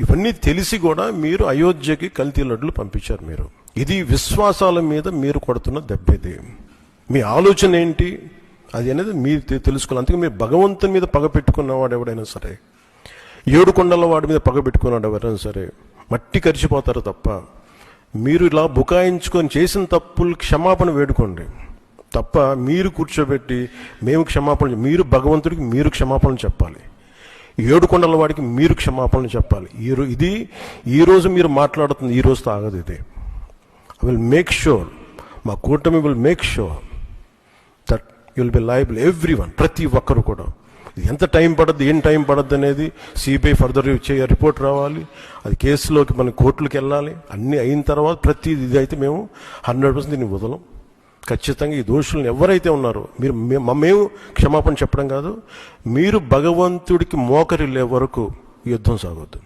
ఇవన్నీ తెలిసి కూడా మీరు అయోధ్యకి కల్తీ లడ్డులు పంపించారు. మీరు ఇది విశ్వాసాల మీద మీరు కొడుతున్న దెబ్బ. ఇది మీ ఆలోచన ఏంటి అది అనేది మీరు తెలుసుకోవాలి. అందుకే మీరు భగవంతుని మీద పగ పెట్టుకున్నవాడు ఎవడైనా సరే, 7 కొండల వాడి మీద పగ పెట్టుకున్నాడు ఎవరైనా సరే మట్టి కరిచిపోతారు తప్ప. మీరు ఇలా బుకాయించుకొని చేసిన తప్పులు క్షమాపణ వేడుకోండి తప్ప మీరు కూర్చోబెట్టి మేము క్షమాపణ, మీరు భగవంతుడికి మీరు క్షమాపణ చెప్పాలి, 7 కొండల వాడికి మీరు క్షమాపణ చెప్పాలి. ఇది ఈరోజు మీరు మాట్లాడుతుంది ఈ రోజుతో ఆగదు. ఇది ఐ విల్ మేక్ షూర్, మా కూటమి will make sure that you will be liable everyone, ప్రతి ఒక్కరు కూడా. ఎంత టైం పడద్దు, ఏం టైం పడద్దు అనేది సిబిఐ ఫర్దర్ రిపోర్ట్ రావాలి, అది కేసులోకి మన కోర్టులకు వెళ్ళాలి. అన్నీ అయిన తర్వాత ప్రతి ఇది అయితే మేము 100% దీన్ని వదలం. ఖచ్చితంగా ఈ దోషులను ఎవరైతే ఉన్నారో మేము క్షమాపణ చెప్పడం కాదు, మీరు భగవంతుడికి మోకరిల్లే వరకు యుద్ధం సాగొద్దు.